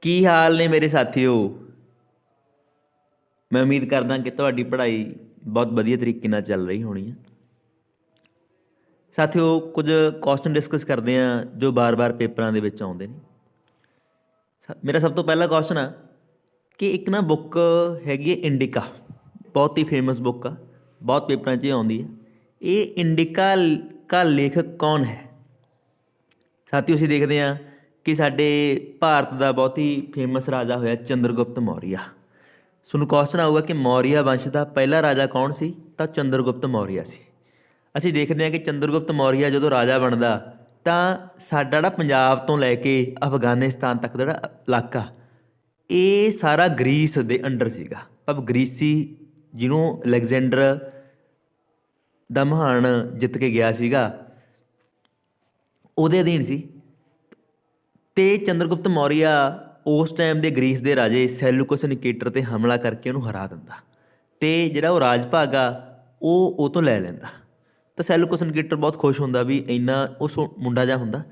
ਕੀ ਹਾਲ ਨੇ ਮੇਰੇ ਸਾਥੀਓ। ਮੈਂ ਉਮੀਦ ਕਰਦਾ ਕਿ ਤੁਹਾਡੀ ਪੜ੍ਹਾਈ ਬਹੁਤ ਵਧੀਆ ਤਰੀਕੇ ਨਾਲ ਚੱਲ ਰਹੀ ਹੋਣੀ ਹੈ। ਸਾਥੀਓ, ਕੁਝ ਕੁਐਸਚਨ ਡਿਸਕਸ ਕਰਦੇ ਹਾਂ ਜੋ ਬਾਰ-ਬਾਰ ਪੇਪਰਾਂ ਦੇ ਵਿੱਚ ਆਉਂਦੇ ਨੇ। ਮੇਰਾ ਸਭ ਤੋਂ ਪਹਿਲਾ ਕੁਐਸਚਨ ਆ ਕਿ ਇੱਕ ਨਾ ਬੁੱਕ ਹੈਗੀ ਹੈ ਇੰਡਿਕਾ, ਬਹੁਤ ਹੀ ਫੇਮਸ ਬੁੱਕ ਆ, ਬਹੁਤ ਪੇਪਰਾਂ 'ਚ ਹੀ ਆਉਂਦੀ ਹੈ। ਇਹ ਇੰਡਿਕਾ ਕਾ ਲੇਖਕ ਕੌਣ ਹੈ? ਸਾਥੀਓ, ਅਸੀਂ ਦੇਖਦੇ ਹਾਂ ਕਿ ਸਾਡੇ ਭਾਰਤ ਦਾ ਬਹੁਤ ਹੀ ਫੇਮਸ ਰਾਜਾ ਹੋਇਆ ਚੰਦਰਗੁਪਤ ਮੌਰੀਆ। ਤੁਹਾਨੂੰ ਕੁਐਸਚਨ ਆਊਗਾ ਕਿ ਮੌਰੀਆ ਵੰਸ਼ ਦਾ ਪਹਿਲਾ ਰਾਜਾ ਕੌਣ ਸੀ? ਤਾਂ ਚੰਦਰਗੁਪਤ ਮੌਰੀਆ ਸੀ। ਅਸੀਂ ਦੇਖਦੇ ਹਾਂ ਕਿ ਚੰਦਰਗੁਪਤ ਮੌਰੀਆ ਜਦੋਂ ਰਾਜਾ ਬਣਦਾ ਤਾਂ ਸਾਡਾ ਜਿਹੜਾ ਪੰਜਾਬ ਤੋਂ ਲੈ ਕੇ ਅਫਗਾਨਿਸਤਾਨ ਤੱਕ ਦਾ ਜਿਹੜਾ ਇਲਾਕਾ, ਇਹ ਸਾਰਾ ਗਰੀਸ ਦੇ ਅੰਡਰ ਸੀਗਾ। ਭਾਵ ਗਰੀਸੀ, ਜਿਹਨੂੰ ਅਲੈਗਜ਼ੈਂਡਰ ਦਾ ਮਹਾਨ ਜਿੱਤ ਕੇ ਗਿਆ ਸੀਗਾ, ਉਹਦੇ ਅਧੀਨ ਸੀ। ਅਤੇ ਚੰਦਰਗੁਪਤ ਮੌਰੀਆ ਉਸ ਟਾਈਮ ਦੇ ਗਰੀਸ ਦੇ ਰਾਜੇ ਸੈਲੂਕਸ ਨਿਕੇਟਰ 'ਤੇ ਹਮਲਾ ਕਰਕੇ ਉਹਨੂੰ ਹਰਾ ਦਿੰਦਾ ਅਤੇ ਜਿਹੜਾ ਉਹ ਰਾਜ ਭਾਗ ਆ ਉਹ ਤੋਂ ਲੈ ਲੈਂਦਾ। ਤਾਂ ਸੈਲੂਕਸ ਨਿਕੇਟਰ ਬਹੁਤ ਖੁਸ਼ ਹੁੰਦਾ ਵੀ ਇੰਨਾ, ਉਸ ਮੁੰਡਾ ਜਿਹਾ ਹੁੰਦਾ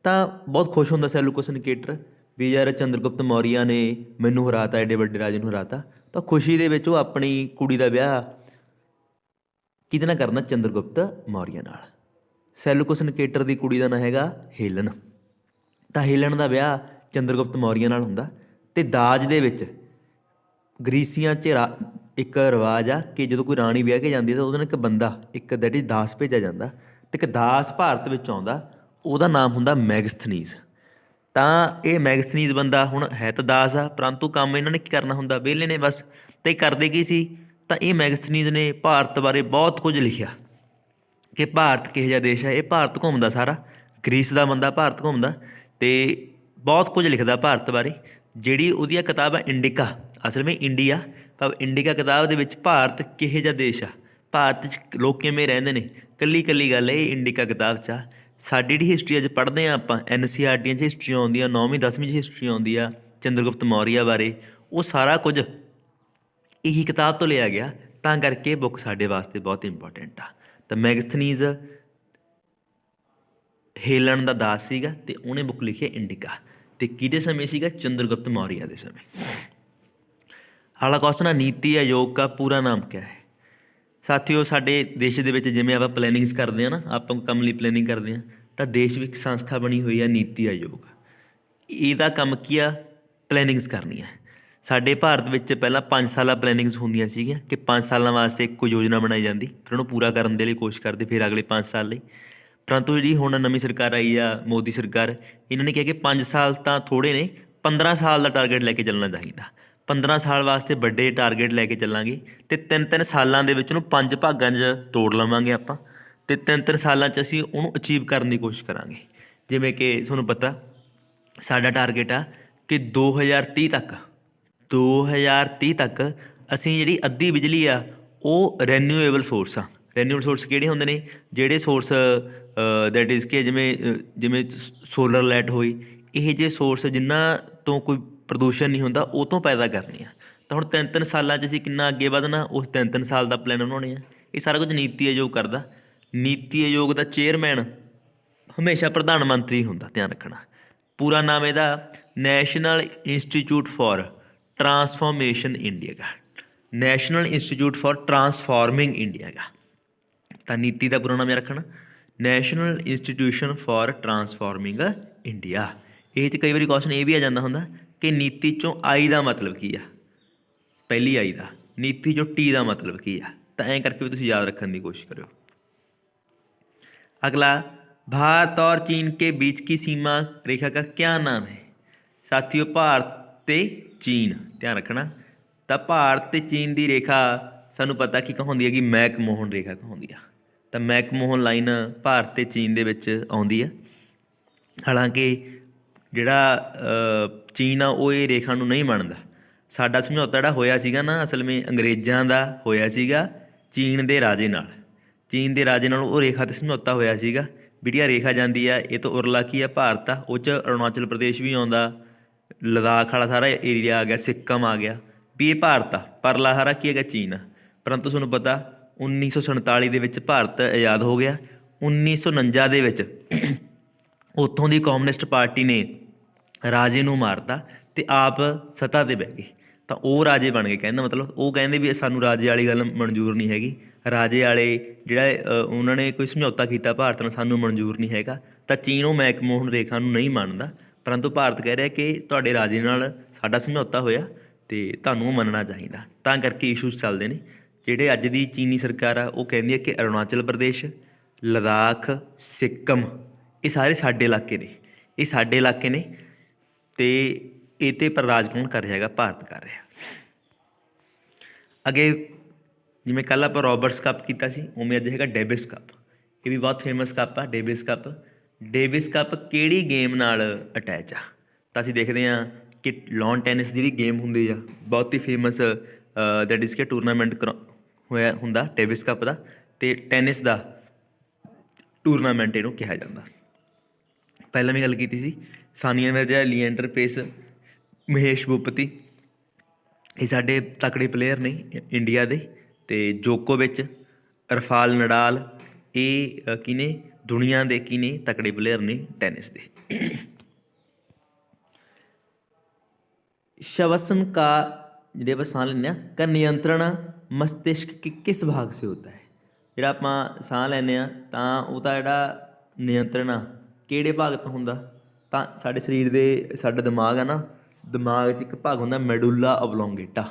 ਤਾਂ ਬਹੁਤ ਖੁਸ਼ ਹੁੰਦਾ ਸੈਲੂਕਸ ਨਿਕੇਟਰ ਵੀ ਯਾਰ ਚੰਦਰਗੁਪਤ ਮੌਰੀਆ ਨੇ ਮੈਨੂੰ ਹਰਾਤਾ, ਐਡੇ ਵੱਡੇ ਰਾਜੇ ਨੂੰ ਹਰਾਤਾ। ਤਾਂ ਖੁਸ਼ੀ ਦੇ ਵਿੱਚ ਉਹ ਆਪਣੀ ਕੁੜੀ ਦਾ ਵਿਆਹ ਕਿਹਦੇ ਨਾਲ ਕਰਨਾ? ਚੰਦਰਗੁਪਤ ਮੌਰੀਆ ਨਾਲ। ਸੈਲੂਕਸ ਨਿਕੇਟਰ ਦੀ ਕੁੜੀ ਦਾ ਨਾਂ ਹੈਗਾ ਹੇਲਨ। ਤਾਂ ਹੇਲਨ ਦਾ ਵਿਆਹ ਚੰਦਰਗੁਪਤ ਮੌਰੀਆ ਨਾਲ ਹੁੰਦਾ। ਅਤੇ ਦਾਜ ਦੇ ਵਿੱਚ ਗਰੀਸੀਆਂ 'ਚ ਇੱਕ ਰਿਵਾਜ ਆ ਕਿ ਜਦੋਂ ਕੋਈ ਰਾਣੀ ਵਿਆਹ ਕੇ ਜਾਂਦੀ ਹੈ ਤਾਂ ਉਹਦੇ ਨਾਲ ਇੱਕ ਬੰਦਾ, ਇੱਕ ਦੈਟ ਇਜ਼ ਦਾਸ, ਭੇਜਿਆ ਜਾਂਦਾ। ਅਤੇ ਇੱਕ ਦਾਸ ਭਾਰਤ ਵਿੱਚ ਆਉਂਦਾ, ਉਹਦਾ ਨਾਮ ਹੁੰਦਾ ਮੈਗਸਥਨੀਜ਼। ਤਾਂ ਇਹ ਮੈਗਸਥਨੀਜ਼ ਬੰਦਾ ਹੁਣ ਹੈ ਤਾਂ ਦਾਸ ਆ, ਪਰੰਤੂ ਕੰਮ ਇਹਨਾਂ ਨੇ ਕੀ ਕਰਨਾ ਹੁੰਦਾ? ਵਿਹਲੇ ਨੇ ਬਸ। ਅਤੇ ਕਰਦੇ ਕੀ ਸੀ? ਤਾਂ ਇਹ ਮੈਗਸਥਨੀਜ਼ ਨੇ ਭਾਰਤ ਬਾਰੇ ਬਹੁਤ ਕੁਝ ਲਿਖਿਆ ਕਿ ਭਾਰਤ ਕਿਹੋ ਜਿਹਾ ਦੇਸ਼ ਹੈ। ਇਹ ਭਾਰਤ ਘੁੰਮਦਾ ਸਾਰਾ, ਗਰੀਸ ਦਾ ਬੰਦਾ ਭਾਰਤ ਘੁੰਮਦਾ ਅਤੇ ਬਹੁਤ ਕੁਝ ਲਿਖਦਾ ਭਾਰਤ ਬਾਰੇ। ਜਿਹੜੀ ਉਹਦੀਆਂ ਕਿਤਾਬ ਆ ਇੰਡਿਕਾ, ਅਸਲ ਵਿੱਚ ਇੰਡੀਆ, ਭਾਵ ਇੰਡਿਕਾ ਕਿਤਾਬ ਦੇ ਵਿੱਚ ਭਾਰਤ ਕਿਹੋ ਜਿਹਾ ਦੇਸ਼ ਆ, ਭਾਰਤ 'ਚ ਲੋਕ ਕਿਵੇਂ ਰਹਿੰਦੇ ਨੇ, ਇਕੱਲੀ ਇਕੱਲੀ ਗੱਲ ਇਹ ਇੰਡਿਕਾ ਕਿਤਾਬ 'ਚ ਆ। ਸਾਡੀ ਜਿਹੜੀ ਹਿਸਟਰੀ ਅੱਜ ਪੜ੍ਹਦੇ ਹਾਂ ਆਪਾਂ, NCERT 'ਚ ਹਿਸਟਰੀ ਆਉਂਦੀ ਆ, 9ਵੀਂ 10ਵੀਂ 'ਚ ਹਿਸਟਰੀ ਆਉਂਦੀ ਆ ਚੰਦਰਗੁਪਤ ਮੌਰੀਆ ਬਾਰੇ, ਉਹ ਸਾਰਾ ਕੁਝ ਇਹੀ ਕਿਤਾਬ ਤੋਂ ਲਿਆ ਗਿਆ। ਤਾਂ ਕਰਕੇ ਬੁੱਕ ਸਾਡੇ ਵਾਸਤੇ ਬਹੁਤ ਇੰਪੋਰਟੈਂਟ ਆ। ਤਾਂ ਮੈਗਸਥਨੀਜ਼ ਹੇਲਨ ਦਾ ਦਾਸ ਸੀਗਾ ਅਤੇ ਉਹਨੇ ਬੁੱਕ ਲਿਖੀ ਇੰਡਿਕਾ। ਅਤੇ ਕਿਹਦੇ ਸਮੇਂ ਸੀਗਾ? ਚੰਦਰਗੁਪਤ ਮੌਰੀਆ ਦੇ ਸਮੇਂ। ਅਗਲਾ ਕੁਐਸਚਨ ਆ, ਨੀਤੀ ਆਯੋਗ ਦਾ ਪੂਰਾ ਨਾਮ ਕਿਆ ਹੈ? ਸਾਥੀਓ, ਸਾਡੇ ਦੇਸ਼ ਦੇ ਵਿੱਚ ਜਿਵੇਂ ਆਪਾਂ ਪਲੈਨਿੰਗਸ ਕਰਦੇ ਹਾਂ ਨਾ, ਆਪਾਂ ਕੰਮ ਲਈ ਪਲੈਨਿੰਗ ਕਰਦੇ ਹਾਂ, ਤਾਂ ਦੇਸ਼ ਵਿੱਚ ਸੰਸਥਾ ਬਣੀ ਹੋਈ ਹੈ ਨੀਤੀ ਆਯੋਗ। ਇਹਦਾ ਕੰਮ ਕੀ ਆ? ਪਲੈਨਿੰਗਸ ਕਰਨੀ ਹੈ। ਸਾਡੇ ਭਾਰਤ ਵਿੱਚ ਪਹਿਲਾਂ 5 ਸਾਲਾ ਪਲੈਨਿੰਗਸ ਹੁੰਦੀਆਂ ਸੀਗੀਆਂ ਕਿ 5 ਸਾਲਾਂ ਵਾਸਤੇ ਇੱਕ ਯੋਜਨਾ ਬਣਾਈ ਜਾਂਦੀ, ਫਿਰ ਉਹਨੂੰ ਪੂਰਾ ਕਰਨ ਦੇ ਲਈ ਕੋਸ਼ਿਸ਼ ਕਰਦੇ ਫਿਰ ਅਗਲੇ 5 ਸਾਲ ਲਈ। ਪਰੰਤੂ ਜਿਹੜੀ ਹੁਣ ਨਵੀਂ ਸਰਕਾਰ ਆਈ ਆ, ਮੋਦੀ ਸਰਕਾਰ, ਇਹਨਾਂ ਨੇ ਕਿਹਾ ਕਿ 5 ਸਾਲ ਤਾਂ ਥੋੜ੍ਹੇ ਨੇ, 15 ਸਾਲ ਦਾ ਟਾਰਗੇਟ ਲੈ ਕੇ ਚੱਲਣਾ ਚਾਹੀਦਾ। 15 ਸਾਲ ਵਾਸਤੇ ਵੱਡੇ ਟਾਰਗੇਟ ਲੈ ਕੇ ਚੱਲਾਂਗੇ ਅਤੇ 3-3 ਸਾਲਾਂ ਦੇ ਵਿੱਚ ਉਹਨੂੰ 5 ਭਾਗਾਂ 'ਚ ਤੋੜ ਲਵਾਂਗੇ ਆਪਾਂ, ਅਤੇ 3-3 ਸਾਲਾਂ 'ਚ ਅਸੀਂ ਉਹਨੂੰ ਅਚੀਵ ਕਰਨ ਦੀ ਕੋਸ਼ਿਸ਼ ਕਰਾਂਗੇ। ਜਿਵੇਂ ਕਿ ਤੁਹਾਨੂੰ ਪਤਾ ਸਾਡਾ ਟਾਰਗੇਟ ਆ ਕਿ 2030 ਤੱਕ ਅਸੀਂ ਜਿਹੜੀ ਅੱਧੀ ਬਿਜਲੀ ਆ ਉਹ ਰੈਨਿਊਏਬਲ ਸੋਰਸ ਆ। ਰੈਨਿਊਏਬਲ ਸੋਰਸ ਕਿਹੜੇ ਹੁੰਦੇ ਨੇ? ਜਿਹੜੇ ਸੋਰਸ ਦੈਟ ਇਜ਼ ਕਿ ਜਿਵੇਂ ਸੋਲਰ ਲਾਈਟ ਹੋਈ, ਇਹ ਜਿਹੇ ਸੋਰਸ ਜਿਨ੍ਹਾਂ ਤੋਂ ਕੋਈ ਪ੍ਰਦੂਸ਼ਣ ਨਹੀਂ ਹੁੰਦਾ, ਉਹ ਤੋਂ ਪੈਦਾ ਕਰਨੀ ਆ। ਤਾਂ ਹੁਣ 3-3 ਸਾਲਾਂ 'ਚ ਅਸੀਂ ਕਿੰਨਾ ਅੱਗੇ ਵਧਣਾ, ਉਸ 3-3 ਸਾਲ ਦਾ ਪਲਾਨ ਬਣਾਉਣੇ ਆ। ਇਹ ਸਾਰਾ ਕੁਝ ਨੀਤੀ ਆਯੋਗ ਕਰਦਾ। ਨੀਤੀ ਆਯੋਗ ਦਾ ਚੇਅਰਮੈਨ ਹਮੇਸ਼ਾ ਪ੍ਰਧਾਨ ਮੰਤਰੀ ਹੁੰਦਾ, ਧਿਆਨ ਰੱਖਣਾ। ਪੂਰਾ ਨਾਮ ਇਹਦਾ ਨੈਸ਼ਨਲ ਇੰਸਟੀਚਿਊਟ ਫਾਰ ਟਰਾਂਸਫੋਰਮੇਸ਼ਨ ਇੰਡੀਆ ਗਾ, national institute for transforming India ਗਾ। ਤਾਂ ਨੀਤੀ ਦਾ ਪੂਰਾ ਨਾਮ ਯਾਦ ਰੱਖਣਾ, national institution for transforming India. ਇਹ 'ਚ ਕਈ ਵਾਰੀ ਕੁਐਸਚਨ ਇਹ ਵੀ ਆ ਜਾਂਦਾ ਹੁੰਦਾ ਕਿ ਨੀਤੀ 'ਚੋਂ I ਦਾ ਮਤਲਬ ਕੀ ਆ? ਪਹਿਲੀ I ਦਾ। ਨੀਤੀ 'ਚੋਂ T ਦਾ ਮਤਲਬ ਕੀ ਆ? ਤਾਂ ਐਂ ਕਰਕੇ ਵੀ ਤੁਸੀਂ ਯਾਦ ਰੱਖਣ ਦੀ ਕੋਸ਼ਿਸ਼ ਕਰਿਓ। ਅਗਲਾ, भारत और चीन के बीच की सीमा रेखा का क्या नाम है? साथियों, भारत ਤੇ ਚੀਨ, ਧਿਆਨ ਰੱਖਣਾ। ਤਾਂ ਭਾਰਤ ਅਤੇ ਚੀਨ ਦੀ ਰੇਖਾ ਸਾਨੂੰ ਪਤਾ ਕੀ ਕਹਾਉਂਦੀ ਹੈਗੀ? ਮੈਕਮੋਹਨ ਰੇਖਾ ਕਹਾਉਂਦੀ ਆ। ਤਾਂ ਮੈਕਮੋਹਨ ਲਾਈਨ ਭਾਰਤ ਅਤੇ ਚੀਨ ਦੇ ਵਿੱਚ ਆਉਂਦੀ ਆ। ਹਾਲਾਂਕਿ ਜਿਹੜਾ ਚੀਨ ਆ ਉਹ ਇਹ ਰੇਖਾ ਨੂੰ ਨਹੀਂ ਮੰਨਦਾ। ਸਾਡਾ ਸਮਝੌਤਾ ਜਿਹੜਾ ਹੋਇਆ ਸੀਗਾ ਨਾ, ਅਸਲ ਵਿੱਚ ਅੰਗਰੇਜ਼ਾਂ ਦਾ ਹੋਇਆ ਸੀਗਾ ਚੀਨ ਦੇ ਰਾਜੇ ਨਾਲ। ਚੀਨ ਦੇ ਰਾਜੇ ਨਾਲ ਉਹ ਰੇਖਾ 'ਤੇ ਸਮਝੌਤਾ ਹੋਇਆ ਸੀਗਾ। ਜਿਹੜੀ ਰੇਖਾ ਜਾਂਦੀ ਆ ਇਹ ਤੋਂ ਉਰਲਾ ਕੀ ਆ? ਭਾਰਤ ਆ, ਉਹ 'ਚ ਅਰੁਣਾਚਲ ਪ੍ਰਦੇਸ਼ ਵੀ ਆਉਂਦਾ, ਲਦਾਖ ਵਾਲਾ ਸਾਰਾ ਏਰੀਆ ਆ ਗਿਆ, ਸਿੱਕਮ ਆ ਗਿਆ, ਵੀ ਇਹ ਭਾਰਤ ਆ। ਪਰਲਾ ਸਾਰਾ ਕੀ ਹੈਗਾ? ਚੀਨ ਆ। ਪਰੰਤੂ ਤੁਹਾਨੂੰ ਪਤਾ 1947 ਦੇ ਵਿੱਚ ਭਾਰਤ ਆਜ਼ਾਦ ਹੋ ਗਿਆ। 1949 ਦੇ ਵਿੱਚ ਉੱਥੋਂ ਦੀ ਕਮਿਊਨਿਸਟ ਪਾਰਟੀ ਨੇ ਰਾਜੇ ਨੂੰ ਮਾਰਤਾ ਤੇ ਆਪ ਸੱਤਾ 'ਤੇ ਬਹਿ ਗਏ ਤਾਂ ਉਹ ਰਾਜੇ ਬਣ ਗਏ। ਕਹਿੰਦਾ ਮਤਲਬ ਉਹ ਕਹਿੰਦੇ ਵੀ ਸਾਨੂੰ ਰਾਜੇ ਵਾਲੀ ਗੱਲ ਮਨਜ਼ੂਰ ਨਹੀਂ ਹੈਗੀ, ਰਾਜੇ ਵਾਲੇ ਜਿਹੜਾ ਉਹਨਾਂ ਨੇ ਕੋਈ ਸਮਝੌਤਾ ਕੀਤਾ ਭਾਰਤ ਨਾਲ ਸਾਨੂੰ ਮਨਜ਼ੂਰ ਨਹੀਂ ਹੈਗਾ। ਤਾਂ ਚੀਨ ਉਹ ਮੈਕਮੋਹਨ ਰੇਖਾ ਨੂੰ ਨਹੀਂ ਮੰਨਦਾ, ਪਰੰਤੂ ਭਾਰਤ ਕਹਿ ਰਿਹਾ ਕਿ ਤੁਹਾਡੇ ਰਾਜੇ ਨਾਲ ਸਾਡਾ ਸਮਝੌਤਾ ਹੋਇਆ ਅਤੇ ਤੁਹਾਨੂੰ ਉਹ ਮੰਨਣਾ ਚਾਹੀਦਾ। ਤਾਂ ਕਰਕੇ ਇਸ਼ੂਜ਼ ਚੱਲਦੇ ਨੇ। ਜਿਹੜੇ ਅੱਜ ਦੀ ਚੀਨੀ ਸਰਕਾਰ ਆ ਉਹ ਕਹਿੰਦੀ ਹੈ ਕਿ ਅਰੁਣਾਚਲ ਪ੍ਰਦੇਸ਼, ਲਦਾਖ, ਸਿੱਕਮ ਇਹ ਸਾਰੇ ਸਾਡੇ ਇਲਾਕੇ ਨੇ, ਇਹ ਸਾਡੇ ਇਲਾਕੇ ਨੇ ਅਤੇ ਇਹ 'ਤੇ ਪਰ ਰਾਜ ਕੌਣ ਕਰ ਰਿਹਾ ਹੈਗਾ? ਭਾਰਤ ਕਰ ਰਿਹਾ। ਅੱਗੇ ਜਿਵੇਂ ਕੱਲ੍ਹ ਆਪਾਂ ਰੋਬਰਟਸ ਕੱਪ ਕੀਤਾ ਸੀ, ਉਵੇਂ ਅੱਜ ਹੈਗਾ ਡੇਵਿਸ ਕੱਪ। ਇਹ ਵੀ ਬਹੁਤ ਫੇਮਸ ਕੱਪ ਆ ਡੇਵਿਸ ਕੱਪ। ਡੇਵਿਸ ਕੱਪ ਕਿਹੜੀ ਗੇਮ ਨਾਲ ਅਟੈਚ ਆ? ਤਾਂ ਅਸੀਂ ਦੇਖਦੇ ਹਾਂ ਕਿ ਲੌਨ ਟੈਨਿਸ ਜਿਹੜੀ ਗੇਮ ਹੁੰਦੀ ਆ ਬਹੁਤ ਹੀ ਫੇਮਸ, ਦੈਟ ਇਜ਼ ਕਿ ਟੂਰਨਾਮੈਂਟ ਹੋਇਆ ਹੁੰਦਾ ਡੇਵਿਸ ਕੱਪ ਦਾ, ਅਤੇ ਟੈਨਿਸ ਦਾ ਟੂਰਨਾਮੈਂਟ ਇਹਨੂੰ ਕਿਹਾ ਜਾਂਦਾ। ਪਹਿਲਾਂ ਵੀ ਗੱਲ ਕੀਤੀ ਸੀ, ਸਾਨੀਆ ਮਿਰਜ਼ਾ, ਲੀਐਂਡਰ ਪੇਸ, ਮਹੇਸ਼ ਭੂਪਤੀ ਇਹ ਸਾਡੇ ਤਕੜੇ ਪਲੇਅਰ ਨੇ ਇੰਡੀਆ ਦੇ। ਅਤੇ ਜੋਕੋਵਿਚ, ਰਫਾਲ ਨਡਾਲ ਇਹ ਕੀ ਨੇ? ਦੁਨੀਆ ਦੇ ਕੀ ਨੇ? ਤਕੜੇ ਪਲੇਅਰ ਨੇ ਟੈਨਿਸ ਦੇ। श्वसन का ਜਿਹੜੇ ਆਪਾਂ ਸਾਹ ਲੈਂਦੇ ਹਾਂ का नियंत्रण मस्तिष्क के किस भाग से होता है? ਜਿਹੜਾ ਆਪਾਂ ਸਾਹ ਲੈਂਦੇ ਹਾਂ ਤਾਂ ਉਹਦਾ ਜਿਹੜਾ ਨਿਯੰਤਰਣ ਆ ਕਿਹੜੇ ਭਾਗ ਤੋਂ ਹੁੰਦਾ? ਤਾਂ ਸਾਡੇ ਸਰੀਰ ਦੇ ਸਾਡਾ ਦਿਮਾਗ ਆ ਨਾ, ਦਿਮਾਗ 'ਚ ਇੱਕ ਭਾਗ ਹੁੰਦਾ ਮੈਡੂਲਾ ਓਬਲੋਂਗੇਟਾ।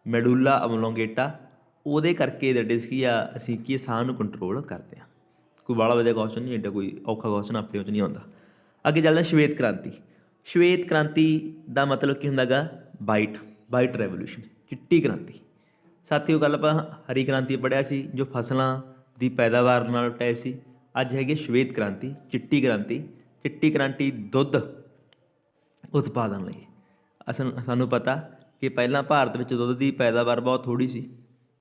ਮੈਡੂਲਾ ਓਬਲੋਂਗੇਟਾ ਉਹਦੇ ਕਰਕੇ ਦੈਟ ਇਜ਼ ਕੀ ਆ ਅਸੀਂ ਕੀ ਸਾਹ ਨੂੰ ਕੰਟਰੋਲ ਕਰਦੇ ਹਾਂ। ਕੋਈ ਬਾਹਲਾ ਵਧੀਆ ਕੁਐਸਚਨ ਨਹੀਂ, ਐਡਾ ਕੋਈ ਔਖਾ ਕੁਐਸਚਨ ਆਪਣੇ 'ਚ ਨਹੀਂ ਆਉਂਦਾ। ਅੱਗੇ ਚੱਲਦੇ ਸ਼ਵੇਤ ਕ੍ਰਾਂਤੀ। ਸ਼ਵੇਤ ਕ੍ਰਾਂਤੀ ਦਾ ਮਤਲਬ ਕੀ ਹੁੰਦਾ ਗਾ? ਵਾਈਟ ਰੈਵੋਲਿਊਸ਼ਨ, ਚਿੱਟੀ ਕ੍ਰਾਂਤੀ। ਸਾਥੀਓ ਕੱਲ੍ਹ ਆਪਾਂ ਹਰੀ ਕ੍ਰਾਂਤੀ ਪੜ੍ਹਿਆ ਸੀ ਜੋ ਫਸਲਾਂ ਦੀ ਪੈਦਾਵਾਰ ਨਾਲ ਅਟੈਚ ਸੀ। ਅੱਜ ਹੈਗੀ ਸ਼ਵੇਤ ਕ੍ਰਾਂਤੀ, ਚਿੱਟੀ ਕ੍ਰਾਂਤੀ। ਚਿੱਟੀ ਕ੍ਰਾਂਤੀ ਦੁੱਧ ਉਤਪਾਦਨ ਲਈ। ਸਾਨੂੰ ਪਤਾ ਕਿ ਪਹਿਲਾਂ ਭਾਰਤ ਵਿੱਚ ਦੁੱਧ ਦੀ ਪੈਦਾਵਾਰ ਬਹੁਤ ਥੋੜ੍ਹੀ ਸੀ।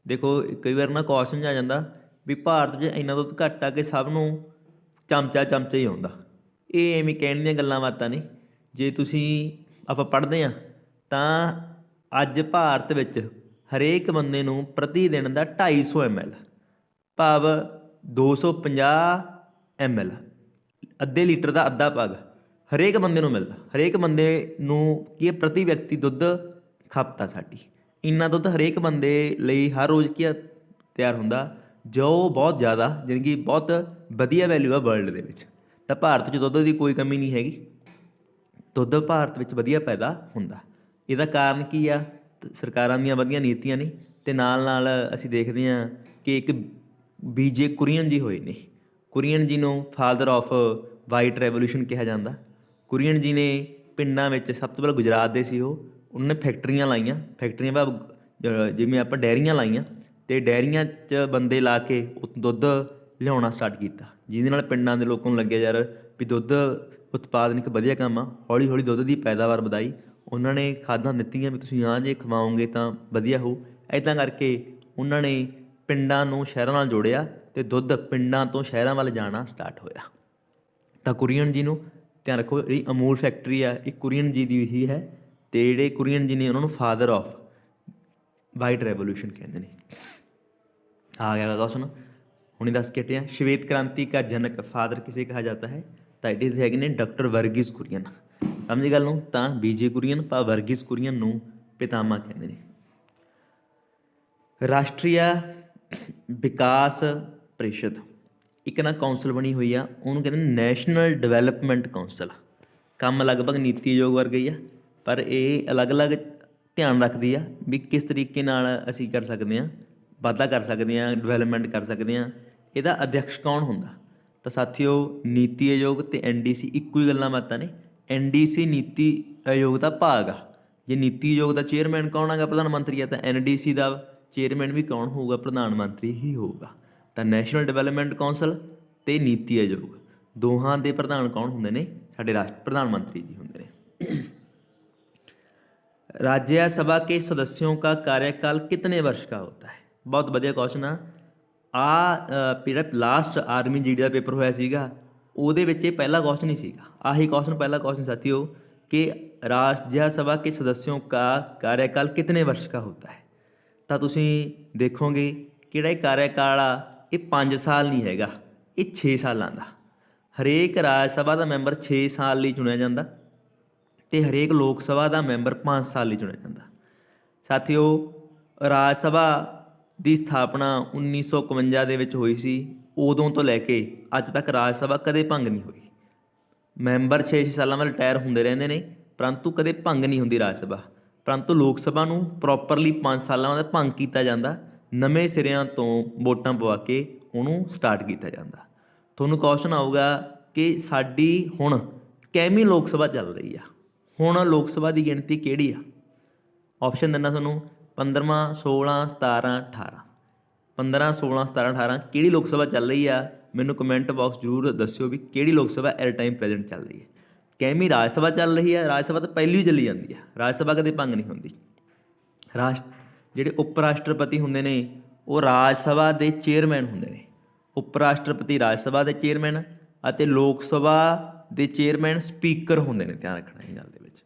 ਦੇਖੋ ਕਈ ਵਾਰ ਨਾ ਕੁਐਸਚਨ 'ਚ ਆ ਜਾਂਦਾ ਵੀ ਭਾਰਤ 'ਚ ਇੰਨਾ ਦੁੱਧ ਘੱਟ ਆ ਕਿ ਸਭ ਨੂੰ ਚਮਚਾ ਹੀ ਆਉਂਦਾ। ਇਹ ਐਵੇਂ ਕਹਿਣ ਦੀਆਂ ਗੱਲਾਂ ਬਾਤਾਂ ਨੇ। ਜੇ ਤੁਸੀਂ ਆਪਾਂ ਪੜ੍ਹਦੇ ਹਾਂ ਤਾਂ ਅੱਜ ਭਾਰਤ ਵਿੱਚ ਹਰੇਕ ਬੰਦੇ ਨੂੰ ਪ੍ਰਤੀ ਦਿਨ ਦਾ 250 ml ਭਾਵ 250 ml ਅੱਧੇ ਲੀਟਰ ਦਾ ਅੱਧਾ ਭਾਗ ਹਰੇਕ ਬੰਦੇ ਨੂੰ ਮਿਲਦਾ। ਹਰੇਕ ਬੰਦੇ ਨੂੰ ਕੀ ਪ੍ਰਤੀ ਵਿਅਕਤੀ ਦੁੱਧ ਖਪਤ ਆ ਸਾਡੀ। ਇੰਨਾ ਦੁੱਧ ਹਰੇਕ ਬੰਦੇ ਲਈ ਹਰ ਰੋਜ਼ ਕੀ ਤਿਆਰ ਹੁੰਦਾ ਜੋ ਬਹੁਤ ਜ਼ਿਆਦਾ ਜਾਣੀ ਕਿ ਬਹੁਤ ਵਧੀਆ ਵੈਲਿਊ ਆ ਵਰਲਡ ਦੇ ਵਿੱਚ। ਤਾਂ ਭਾਰਤ 'ਚ ਦੁੱਧ ਦੀ ਕੋਈ ਕਮੀ ਨਹੀਂ ਹੈਗੀ, ਦੁੱਧ ਭਾਰਤ ਵਿੱਚ ਵਧੀਆ ਪੈਦਾ ਹੁੰਦਾ। ਇਹਦਾ ਕਾਰਨ ਕੀ ਆ? ਸਰਕਾਰਾਂ ਦੀਆਂ ਵਧੀਆ ਨੀਤੀਆਂ ਨੇ ਅਤੇ ਨਾਲ ਅਸੀਂ ਦੇਖਦੇ ਹਾਂ ਕਿ ਇੱਕ BJ ਕੁਰੀਅਨ ਜੀ ਹੋਏ ਨੇ। ਕੁਰੀਅਨ ਜੀ ਨੂੰ ਫਾਦਰ ਆਫ ਵਾਈਟ ਰੈਵੋਲਿਊਸ਼ਨ ਕਿਹਾ ਜਾਂਦਾ। ਕੁਰੀਅਨ ਜੀ ਨੇ ਪਿੰਡਾਂ ਵਿੱਚ ਸਭ ਤੋਂ ਪਹਿਲਾਂ ਗੁਜਰਾਤ ਦੇ ਸੀ ਉਹਨਾਂ ਨੇ ਫੈਕਟਰੀਆਂ ਲਾਈਆਂ, ਫੈਕਟਰੀਆਂ ਭਾਵ ਜਿਵੇਂ ਆਪਾਂ ਡੈਅਰੀਆਂ ਲਾਈਆਂ ਅਤੇ ਡੈਅਰੀਆਂ 'ਚ ਬੰਦੇ ਲਾ ਕੇ ਦੁੱਧ ਲਿਆਉਣਾ ਸਟਾਰਟ ਕੀਤਾ, ਜਿਹਦੇ ਨਾਲ ਪਿੰਡਾਂ ਦੇ ਲੋਕਾਂ ਨੂੰ ਲੱਗਿਆ ਯਾਰ ਵੀ ਦੁੱਧ ਉਤਪਾਦਨ ਇੱਕ ਵਧੀਆ ਕੰਮ ਆ। ਹੌਲੀ ਹੌਲੀ ਦੁੱਧ ਦੀ ਪੈਦਾਵਾਰ ਵਧਾਈ। ਉਹਨਾਂ ਨੇ ਖਾਦਾਂ ਦਿੱਤੀਆਂ ਵੀ ਤੁਸੀਂ ਜੇ ਖਵਾਓਗੇ ਤਾਂ ਵਧੀਆ ਹੋਊ। ਇੱਦਾਂ ਕਰਕੇ ਉਹਨਾਂ ਨੇ ਪਿੰਡਾਂ ਨੂੰ ਸ਼ਹਿਰਾਂ ਨਾਲ ਜੋੜਿਆ ਅਤੇ ਦੁੱਧ ਪਿੰਡਾਂ ਤੋਂ ਸ਼ਹਿਰਾਂ ਵੱਲ ਜਾਣਾ ਸਟਾਰਟ ਹੋਇਆ। ਤਾਂ ਕੁਰੀਅਨ ਜੀ ਨੂੰ ਧਿਆਨ ਰੱਖੋ, ਜਿਹੜੀ ਅਮੂਲ ਫੈਕਟਰੀ ਆ ਇਹ ਕੁਰੀਅਨ ਜੀ ਦੀ ਹੀ ਹੈ ਅਤੇ ਜਿਹੜੇ ਕੁਰੀਅਨ ਜੀ ਨੇ ਉਹਨਾਂ ਨੂੰ ਫਾਦਰ ਆਫ ਵਾਈਟ ਰੈਵੋਲਿਊਸ਼ਨ ਕਹਿੰਦੇ ਨੇ। ਆ ਗਿਆ ਕੁਐਸਚਨ ਹੁਣੇ ਦੱਸ ਕੇ ਹਟੇ ਹਾਂ। ਸ਼ਵੇਤ ਕ੍ਰਾਂਤੀ ਕਾ ਜਨਕ ਫਾਦਰ ਕਿਸੇ ਕਹਾ ਜਾਤਾ ਹੈ? ਤਾਂ ਇਟ ਇਜ਼ ਹੈਗੇ ਨੇ ਡਾਕਟਰ ਵਰਗੀਜ਼ ਕੁਰੀਅਨ। ਸਮਝੀ ਗੱਲ ਨੂੰ? ਤਾਂ BJ ਕੁਰੀਅਨ ਭਾਵ ਵਰਗੀਜ਼ ਕੁਰੀਅਨ ਨੂੰ ਪਿਤਾਮਾ ਕਹਿੰਦੇ ਨੇ। ਰਾਸ਼ਟਰੀ ਵਿਕਾਸ ਪ੍ਰੀਸ਼ਦ ਇੱਕ ਨਾ ਕੌਂਸਲ ਬਣੀ ਹੋਈ ਆ, ਉਹਨੂੰ ਕਹਿੰਦੇ ਨੇ ਨੈਸ਼ਨਲ ਡਿਵੈਲਪਮੈਂਟ ਕੌਂਸਲ। ਕੰਮ ਲਗਭਗ ਨੀਤੀ ਆਯੋਗ ਵਰਗਾ ਹੀ ਆ, ਪਰ ਇਹ ਅਲੱਗ-ਅਲੱਗ ਧਿਆਨ ਰੱਖਦੀ ਆ ਵੀ ਕਿਸ ਤਰੀਕੇ ਨਾਲ ਅਸੀਂ ਕਰ ਸਕਦੇ ਹਾਂ, ਵਾਧਾ ਕਰ ਸਕਦੇ ਹਾਂ, ਡਿਵੈਲਪਮੈਂਟ ਕਰ ਸਕਦੇ ਹਾਂ। ਇਹਦਾ ਅਧਿਅਕਸ਼ ਕੌਣ ਹੁੰਦਾ? ਤਾਂ ਸਾਥੀਓ ਨੀਤੀ ਆਯੋਗ ਅਤੇ NDC ਇੱਕੋ ਹੀ ਗੱਲਾਂ ਬਾਤਾਂ ਨੇ। NDC ਨੀਤੀ ਆਯੋਗ ਦਾ ਭਾਗ ਆ। ਜੇ ਨੀਤੀ ਆਯੋਗ ਦਾ ਚੇਅਰਮੈਨ ਕੌਣ ਹੈਗਾ? ਪ੍ਰਧਾਨ ਮੰਤਰੀ ਆ। ਤਾਂ NDC ਦਾ ਚੇਅਰਮੈਨ ਵੀ ਕੌਣ ਹੋਊਗਾ? ਪ੍ਰਧਾਨ ਮੰਤਰੀ ਹੀ ਹੋਊਗਾ। ਤਾਂ ਨੈਸ਼ਨਲ ਡਿਵੈਲਪਮੈਂਟ ਕੌਂਸਲ ਅਤੇ ਨੀਤੀ ਆਯੋਗ ਦੋਹਾਂ ਦੇ ਪ੍ਰਧਾਨ ਕੌਣ ਹੁੰਦੇ ਨੇ? ਸਾਡੇ ਪ੍ਰਧਾਨ ਮੰਤਰੀ ਜੀ ਹੁੰਦੇ ਨੇ। राज्य सभा के सदस्यों का कार्यकाल कितने वर्ष का होता है? बहुत बढ़िया क्वेश्चन ਜਿਹੜਾ ਲਾਸਟ ਆਰਮੀ GD ਦਾ ਪੇਪਰ ਹੋਇਆ ਸੀਗਾ ਉਹਦੇ ਵਿੱਚ ਇਹ ਪਹਿਲਾ ਕੁਐਸਚਨ ਹੀ ਸੀਗਾ। ਆਹੀ ਕੁਐਸਚਨ ਪਹਿਲਾ ਕੁਐਸਚਨ ਸਾਥੀਓ ਕਿ राज्य सभा के सदस्यों का कार्यकाल कितने वर्ष का होता है? ਤਾਂ ਤੁਸੀਂ ਦੇਖੋਗੇ ਕਿਹੜਾ ਇਹ ਕਾਰਿਆਕਾਲ ਆ ਇਹ 5 ਸਾਲ ਨਹੀਂ ਹੈਗਾ, ਇਹ 6 ਸਾਲਾਂ ਦਾ। ਹਰੇਕ ਰਾਜ ਸਭਾ ਦਾ ਮੈਂਬਰ 6 ਸਾਲ ਲਈ ਚੁਣਿਆ ਜਾਂਦਾ ਅਤੇ ਹਰੇਕ ਲੋਕ ਸਭਾ ਦਾ ਮੈਂਬਰ 5 ਸਾਲ ਲਈ ਚੁਣਿਆ ਜਾਂਦਾ। ਸਾਥੀਓ, ਰਾਜ ਸਭਾ ਦੀ ਸਥਾਪਨਾ 1951 ਦੇ ਵਿੱਚ ਹੋਈ ਸੀ। ਉਦੋਂ ਤੋਂ ਲੈ ਕੇ ਅੱਜ ਤੱਕ ਰਾਜ ਸਭਾ ਕਦੇ ਭੰਗ ਨਹੀਂ ਹੋਈ। ਮੈਂਬਰ 6-6 ਸਾਲਾਂ ਬਾਅਦ ਰਿਟਾਇਰ ਹੁੰਦੇ ਰਹਿੰਦੇ ਨੇ, ਪਰੰਤੂ ਕਦੇ ਭੰਗ ਨਹੀਂ ਹੁੰਦੀ ਰਾਜ ਸਭਾ। ਪਰੰਤੂ ਲੋਕ ਸਭਾ ਨੂੰ ਪ੍ਰੋਪਰਲੀ 5 ਸਾਲਾਂ ਬਾਅਦ ਭੰਗ ਕੀਤਾ ਜਾਂਦਾ, ਨਵੇਂ ਸਿਰਿਆਂ ਤੋਂ ਵੋਟਾਂ ਪਵਾ ਕੇ ਉਹਨੂੰ ਸਟਾਰਟ ਕੀਤਾ ਜਾਂਦਾ। ਤੁਹਾਨੂੰ ਕੁਐਸਚਨ ਆਊਗਾ ਕਿ ਸਾਡੀ ਹੁਣ ਕਿੰਨੀ ਲੋਕ ਸਭਾ ਚੱਲ ਰਹੀ ਆ, ਹੁਣ ਲੋਕ ਸਭਾ ਦੀ ਗਿਣਤੀ ਕਿਹੜੀ ਆ? ਆਪਸ਼ਨ ਦਿੰਦਾ ਤੁਹਾਨੂੰ 15ਵਾਂ 16 17 18। 15 16 17 18 ਕਿਹੜੀ ਲੋਕ ਸਭਾ ਚੱਲ ਰਹੀ ਆ? ਮੈਨੂੰ ਕਮੈਂਟ ਬਾਕਸ ਜ਼ਰੂਰ ਦੱਸਿਓ ਵੀ ਕਿਹੜੀ ਲੋਕ ਸਭਾ ਐਟ ਟਾਈਮ ਪ੍ਰੈਜ਼ੈਂਟ ਚੱਲ ਰਹੀ ਹੈ। ਕਿੰਨੀ ਰਾਜ ਸਭਾ ਚੱਲ ਰਹੀ ਹੈ? ਰਾਜ ਸਭਾ ਤਾਂ ਪਹਿਲੀ ਹੀ ਚੱਲੀ ਜਾਂਦੀ ਆ, ਰਾਜ ਸਭਾ ਕਦੇ ਭੰਗ ਨਹੀਂ ਹੁੰਦੀ। ਜਿਹੜੇ ਉਪ ਰਾਸ਼ਟਰਪਤੀ ਹੁੰਦੇ ਨੇ ਉਹ ਰਾਜ ਸਭਾ ਦੇ ਚੇਅਰਮੈਨ ਹੁੰਦੇ ਨੇ। ਉਪ ਰਾਸ਼ਟਰਪਤੀ ਰਾਜ ਸਭਾ ਦੇ ਚੇਅਰਮੈਨ ਅਤੇ ਲੋਕ ਸਭਾ ਦੇ ਚੇਅਰਮੈਨ ਸਪੀਕਰ ਹੁੰਦੇ ਨੇ। ਧਿਆਨ ਰੱਖਣਾ ਇਹ ਗੱਲ ਦੇ ਵਿੱਚ।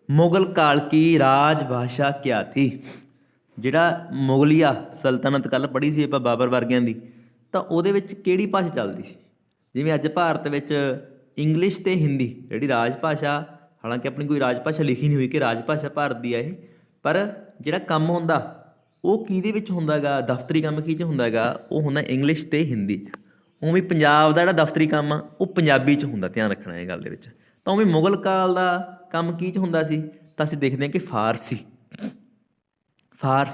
ਮੁਗਲ ਕਾਲ ਕੀ ਰਾਜ ਭਾਸ਼ਾ ਕਿਆ ਥੀ? ਜਿਹੜਾ ਮੁਗਲਿਆ ਸਲਤਨਤ ਕੱਲ੍ਹ ਪੜ੍ਹੀ ਸੀ ਆਪਾਂ ਬਾਬਰ ਵਰਗਿਆਂ ਦੀ, ਤਾਂ ਉਹਦੇ ਵਿੱਚ ਕਿਹੜੀ ਭਾਸ਼ਾ ਚੱਲਦੀ ਸੀ? ਜਿਵੇਂ ਅੱਜ ਭਾਰਤ ਵਿੱਚ ਇੰਗਲਿਸ਼ ਅਤੇ ਹਿੰਦੀ ਜਿਹੜੀ ਰਾਜ ਭਾਸ਼ਾ, ਹਾਲਾਂਕਿ ਆਪਣੀ ਕੋਈ ਰਾਜ ਭਾਸ਼ਾ ਲਿਖੀ ਨਹੀਂ ਹੋਈ ਕਿ ਰਾਜ ਭਾਸ਼ਾ ਭਾਰਤ ਦੀ ਆ ਇਹ, ਪਰ ਜਿਹੜਾ ਕੰਮ ਹੁੰਦਾ ਉਹ ਕਿਹਦੇ ਵਿੱਚ ਹੁੰਦਾ ਗਾ? ਦਫ਼ਤਰੀ ਕੰਮ ਕੀ 'ਚ ਹੁੰਦਾ ਗਾ? ਉਹ ਹੁੰਦਾ ਇੰਗਲਿਸ਼ ਅਤੇ ਹਿੰਦੀ 'ਚ। ਉਵੇਂ ਪੰਜਾਬ ਦਾ ਜਿਹੜਾ ਦਫ਼ਤਰੀ ਕੰਮ ਆ ਉਹ ਪੰਜਾਬੀ 'ਚ ਹੁੰਦਾ। ਧਿਆਨ ਰੱਖਣਾ ਇਹ ਗੱਲ ਦੇ ਵਿੱਚ। ਤਾਂ ਉਵੇਂ ਮੁਗਲ ਕਾਲ ਦਾ ਕੰਮ ਕੀ 'ਚ ਹੁੰਦਾ ਸੀ? ਤਾਂ ਅਸੀਂ ਦੇਖਦੇ ਹਾਂ ਕਿ ਫਾਰਸੀ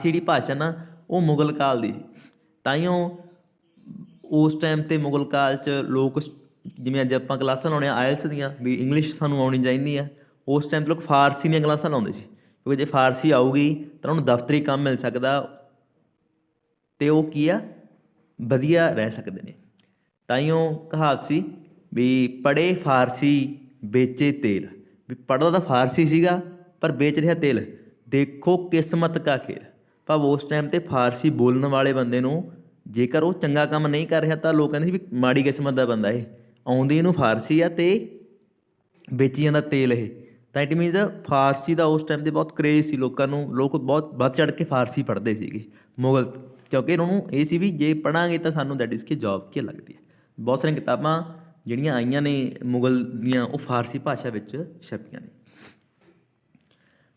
ਜਿਹੜੀ ਭਾਸ਼ਾ ਨਾ ਉਹ ਮੁਗਲ ਕਾਲ ਦੀ ਸੀ। ਤਾਂਹੀਓ ਉਸ ਟਾਈਮ 'ਤੇ ਮੁਗਲ ਕਾਲ 'ਚ ਲੋਕ, ਜਿਵੇਂ ਅੱਜ ਆਪਾਂ ਕਲਾਸਾਂ ਲਾਉਂਦੇ ਹਾਂ ਆਇਲਸ ਦੀਆਂ, ਵੀ ਇੰਗਲਿਸ਼ ਸਾਨੂੰ ਆਉਣੀ ਚਾਹੀਦੀ ਆ, ਉਸ ਟਾਈਮ 'ਤੇ ਲੋਕ ਫਾਰਸੀ ਦੀਆਂ ਕਲਾਸਾਂ ਲਾਉਂਦੇ ਸੀ, ਕਿਉਂਕਿ ਜੇ ਫਾਰਸੀ ਆਊਗੀ ਤਾਂ ਉਹਨੂੰ ਦਫ਼ਤਰੀ ਕੰਮ ਮਿਲ ਸਕਦਾ ਅਤੇ ਉਹ ਕੀ ਆ, ਵਧੀਆ ਰਹਿ ਸਕਦੇ ਨੇ। ਤਾਂਹੀਓ ਕਹਾਵਤ ਸੀ ਵੀ ਪੜ੍ਹੇ ਫਾਰਸੀ ਵੇਚੇ ਤੇਲ, ਵੀ ਪੜ੍ਹਦਾ ਤਾਂ ਫਾਰਸੀ ਸੀਗਾ ਪਰ ਵੇਚ ਰਿਹਾ ਤੇਲ। ਦੇਖੋ ਕਿਸਮਤ ਕਾ ਖੇਲ। ਭਾਵ ਉਸ ਟਾਈਮ 'ਤੇ ਫਾਰਸੀ ਬੋਲਣ ਵਾਲੇ ਬੰਦੇ ਨੂੰ ਜੇਕਰ ਉਹ ਚੰਗਾ ਕੰਮ ਨਹੀਂ ਕਰ ਰਿਹਾ ਤਾਂ ਲੋਕ ਕਹਿੰਦੇ ਸੀ ਵੀ ਮਾੜੀ ਕਿਸਮਤ ਦਾ ਬੰਦਾ ਇਹ, ਆਉਂਦੀ ਇਹਨੂੰ ਫਾਰਸੀ ਆ ਅਤੇ ਵੇਚੀ ਜਾਂਦਾ ਤੇਲ ਇਹ। ਤਾਂ ਇਟ ਮੀਨਸ ਫਾਰਸੀ ਦਾ ਉਸ ਟਾਈਮ 'ਤੇ ਬਹੁਤ ਕਰੇਜ਼ ਸੀ ਲੋਕਾਂ ਨੂੰ, ਲੋਕ ਬਹੁਤ ਵੱਧ ਚੜ੍ਹ ਕੇ ਫਾਰਸੀ ਪੜ੍ਹਦੇ ਸੀਗੇ ਮੁਗਲ, ਕਿਉਂਕਿ ਉਹਨਾਂ ਨੂੰ ਇਹ ਸੀ ਵੀ ਜੇ ਪੜ੍ਹਾਂਗੇ ਤਾਂ ਸਾਨੂੰ ਦੈਟ ਇਜ਼ ਕਿ ਜੋਬ ਕੀ ਲੱਗਦੀ ਹੈ। ਬਹੁਤ ਸਾਰੀਆਂ ਕਿਤਾਬਾਂ ਜਿਹੜੀਆਂ ਆਈਆਂ ਨੇ ਮੁਗਲ ਦੀਆਂ ਉਹ ਫਾਰਸੀ ਭਾਸ਼ਾ ਵਿੱਚ ਛਪੀਆਂ ਨੇ।